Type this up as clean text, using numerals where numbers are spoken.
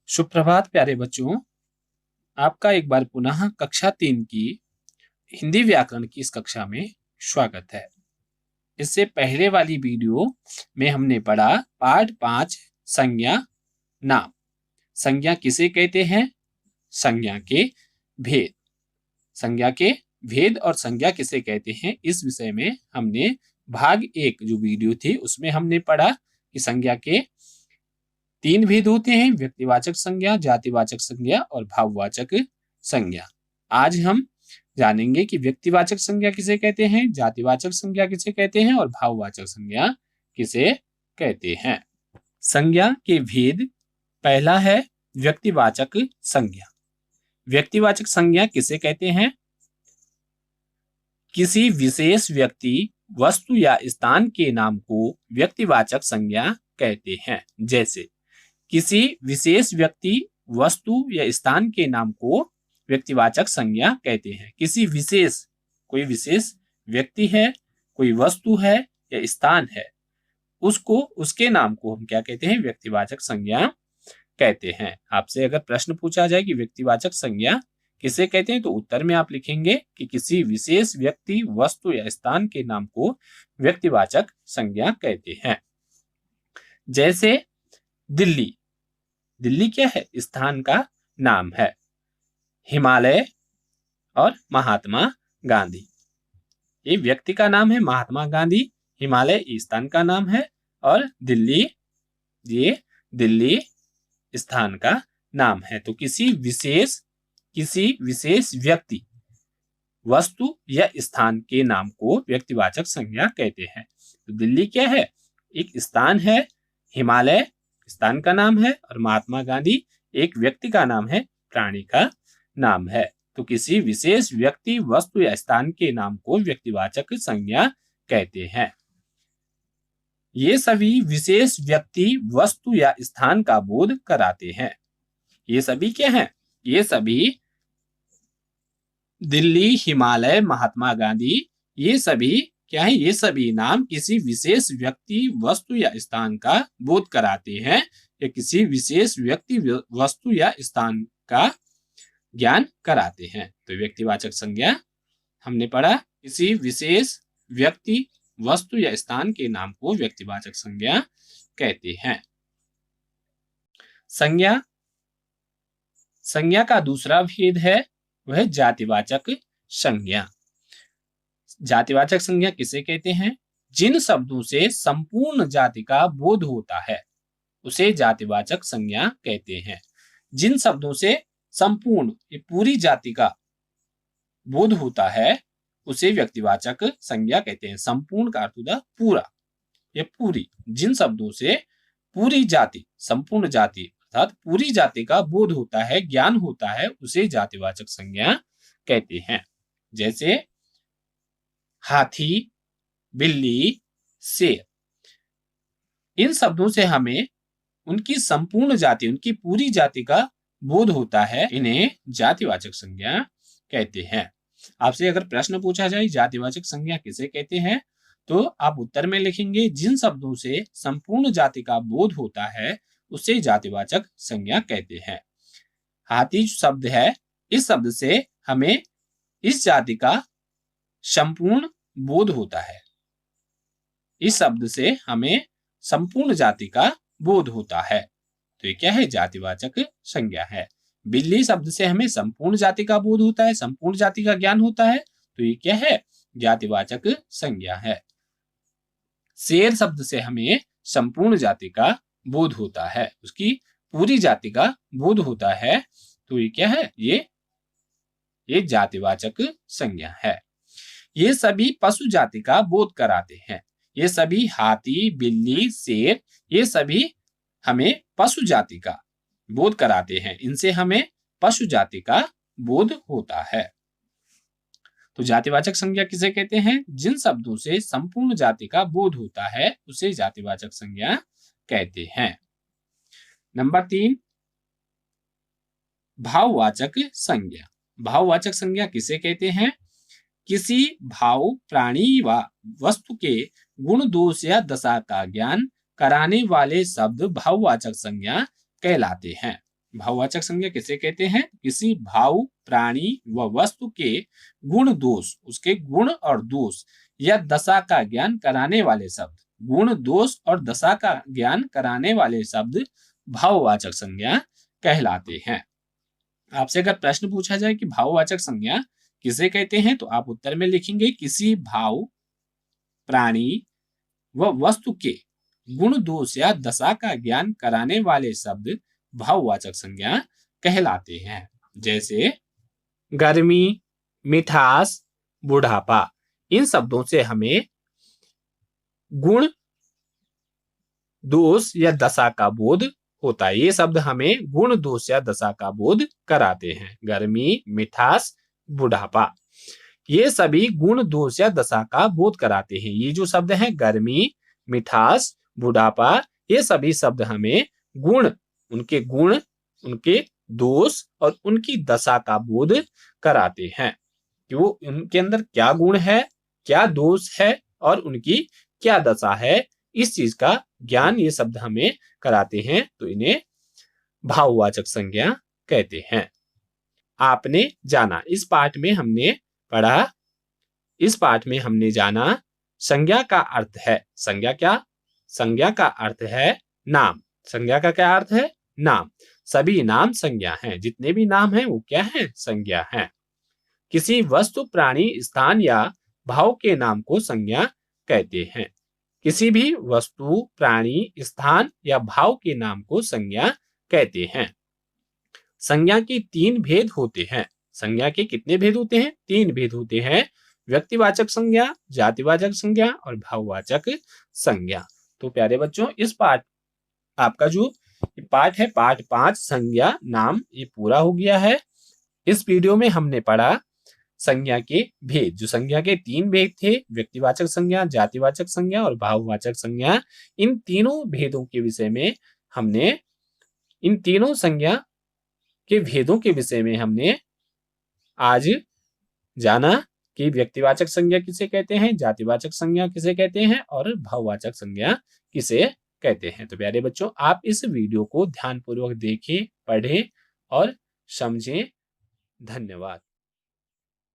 सुप्रभात प्यारे बच्चों, आपका एक बार पुनः कक्षा 3 की हिंदी व्याकरण की इस कक्षा में स्वागत है। इससे पहले वाली वीडियो में हमने पढ़ा पाठ 5 संज्ञा नाम। संज्ञा किसे कहते हैं? संज्ञा के भेद। संज्ञा के भेद और संज्ञा किसे कहते हैं, इस विषय में हमने भाग 1 जो वीडियो थी उसमें हमने पढ़ा कि संज्ञा के 3 भेद होते हैं: व्यक्तिवाचक संज्ञा, जातिवाचक संज्ञा और भाववाचक संज्ञा। आज हम जानेंगे कि व्यक्तिवाचक संज्ञा किसे कहते हैं, जातिवाचक संज्ञा किसे कहते हैं और भाववाचक संज्ञा किसे कहते हैं। संज्ञा के भेद। पहला है व्यक्तिवाचक संज्ञा। व्यक्तिवाचक संज्ञा किसे कहते हैं? किसी विशेष व्यक्ति, वस्तु या स्थान के नाम को व्यक्तिवाचक संज्ञा कहते हैं। जैसे किसी विशेष व्यक्ति, वस्तु या स्थान के नाम को व्यक्तिवाचक संज्ञा कहते हैं। किसी विशेष, कोई विशेष व्यक्ति है, कोई वस्तु है या स्थान है, उसको, उसके नाम को हम क्या कहते हैं? व्यक्तिवाचक संज्ञा कहते हैं। आपसे अगर प्रश्न पूछा जाए कि व्यक्तिवाचक संज्ञा किसे कहते हैं, तो उत्तर में आप लिखेंगे कि किसी विशेष व्यक्ति, वस्तु या स्थान के नाम को व्यक्तिवाचक संज्ञा कहते हैं। जैसे दिल्ली। दिल्ली क्या है? स्थान का नाम है। हिमालय और महात्मा गांधी, ये व्यक्ति का नाम है। महात्मा गांधी, हिमालय स्थान का नाम है और दिल्ली, ये दिल्ली स्थान का नाम है। तो किसी विशेष व्यक्ति, वस्तु या स्थान के नाम को व्यक्तिवाचक संज्ञा कहते हैं। तो दिल्ली क्या है? एक स्थान है। हिमालय स्थान का नाम है और महात्मा गांधी एक व्यक्ति का नाम है, प्राणी का नाम है। तो किसी विशेष व्यक्ति, वस्तु या स्थान के नाम को व्यक्तिवाचक संज्ञा कहते हैं। ये सभी विशेष व्यक्ति, वस्तु या स्थान का बोध कराते हैं। ये सभी क्या हैं? ये सभी दिल्ली, हिमालय, महात्मा गांधी, ये सभी क्या है? ये सभी नाम किसी विशेष व्यक्ति, वस्तु या स्थान का बोध कराते हैं या किसी विशेष व्यक्ति, वस्तु या स्थान का ज्ञान कराते हैं। तो व्यक्तिवाचक संज्ञा हमने पढ़ा, किसी विशेष व्यक्ति, वस्तु या स्थान के नाम को व्यक्तिवाचक संज्ञा कहते हैं। संज्ञा। संज्ञा का दूसरा भेद है वह जातिवाचक संज्ञा। जातिवाचक संज्ञा किसे कहते हैं? जिन शब्दों से संपूर्ण जाति का बोध होता है उसे जातिवाचक संज्ञा कहते हैं। जिन शब्दों से संपूर्ण, ये पूरी जाति का बोध होता है उसे व्यक्तिवाचक संज्ञा कहते हैं। संपूर्ण का अर्थ होता है पूरा, ये पूरी। जिन शब्दों से पूरी जाति, संपूर्ण जाति अर्थात पूरी जाति का बोध होता है, ज्ञान होता है, उसे जातिवाचक संज्ञा कहते हैं। जैसे हाथी, बिल्ली, शेर। इन शब्दों से हमें उनकी संपूर्ण जाति, उनकी पूरी जाति का बोध होता है, इन्हें जातिवाचक संज्ञा कहते हैं। आपसे अगर प्रश्न पूछा जाए जातिवाचक संज्ञा किसे कहते हैं, तो आप उत्तर में लिखेंगे जिन शब्दों से संपूर्ण जाति का बोध होता है उसे जातिवाचक संज्ञा कहते हैं। हाथी शब्द है, इस शब्द से हमें इस जाति का संपूर्ण बोध होता है। इस शब्द से हमें संपूर्ण जाति का बोध होता है, तो ये क्या है? जातिवाचक संज्ञा है। बिल्ली शब्द से हमें संपूर्ण जाति का बोध होता है, संपूर्ण जाति का ज्ञान होता है, तो ये क्या है? जातिवाचक संज्ञा है। शेर शब्द से हमें संपूर्ण जाति का बोध होता है, उसकी पूरी जाति का बोध होता है, तो ये क्या है? ये जातिवाचक संज्ञा है। ये सभी पशु जाति का बोध कराते हैं। ये सभी हाथी, बिल्ली, शेर, ये सभी हमें पशु जाति का बोध कराते हैं। इनसे हमें पशु जाति का बोध होता है। तो जातिवाचक संज्ञा किसे कहते हैं? जिन शब्दों से संपूर्ण जाति का बोध होता है उसे जातिवाचक संज्ञा कहते हैं। नंबर 3, भाववाचक संज्ञा। भाववाचक संज्ञा किसे कहते हैं? किसी भाव, प्राणी व वस्तु के गुण, दोष या दशा का ज्ञान कराने वाले शब्द भाववाचक संज्ञा कहलाते हैं। भाववाचक संज्ञा किसे कहते हैं? किसी भाव, प्राणी व वस्तु के गुण दोष, उसके गुण और दोष या दशा का ज्ञान कराने वाले शब्द, गुण दोष और दशा का ज्ञान कराने वाले शब्द भाववाचक संज्ञा कहलाते हैं। आपसे अगर प्रश्न पूछा जाए कि भाववाचक संज्ञा किसे कहते हैं, तो आप उत्तर में लिखेंगे किसी भाव, प्राणी व वस्तु के गुण दोष या दशा का ज्ञान कराने वाले शब्द भाववाचक संज्ञा कहलाते हैं। जैसे गर्मी, मिठास, बुढ़ापा, इन शब्दों से हमें गुण, दोष या दशा का बोध होता है। ये शब्द हमें गुण, दोष या दशा का बोध कराते हैं। गर्मी, मिठास, बुढ़ापा, ये सभी गुण, दोष या दशा का बोध कराते हैं। ये जो शब्द हैं गर्मी, मिठास, बुढ़ापा, ये सभी शब्द हमें गुण, उनके दोष और उनकी दशा का बोध कराते हैं कि वो उनके अंदर क्या गुण है, क्या दोष है और उनकी क्या दशा है, इस चीज का ज्ञान ये शब्द हमें कराते हैं, तो इन्हें भाववाचक संज्ञा कहते हैं। आपने जाना, इस पाठ में हमने पढ़ा, इस पाठ में हमने जाना संज्ञा का अर्थ है। संज्ञा क्या? संज्ञा का अर्थ है नाम। संज्ञा का क्या अर्थ है? नाम। सभी नाम संज्ञा हैं। जितने भी नाम हैं वो क्या हैं? संज्ञा हैं। किसी वस्तु, प्राणी, स्थान या भाव के नाम को संज्ञा कहते हैं। किसी भी वस्तु, प्राणी, स्थान या भाव के नाम को संज्ञा कहते हैं। संज्ञा के 3 भेद होते हैं। संज्ञा के कितने भेद होते हैं? 3 भेद होते हैं। व्यक्तिवाचक संज्ञा, जातिवाचक संज्ञा और भाववाचक संज्ञा। तो प्यारे बच्चों, इस पाठ, आपका जो पाठ है, पाठ 5 संज्ञा नाम, ये पूरा हो गया है। इस वीडियो में हमने पढ़ा संज्ञा के भेद। जो संज्ञा के 3 भेद थे, व्यक्तिवाचक संज्ञा, जातिवाचक संज्ञा और भाववाचक संज्ञा, इन तीनों भेदों के विषय में हमने, इन तीनों संज्ञा के भेदों के विषय में हमने आज जाना कि व्यक्तिवाचक संज्ञा किसे कहते हैं, जातिवाचक संज्ञा किसे कहते हैं और भाववाचक संज्ञा किसे कहते हैं। तो प्यारे बच्चों, आप इस वीडियो को ध्यानपूर्वक देखें, पढ़ें और समझें। धन्यवाद।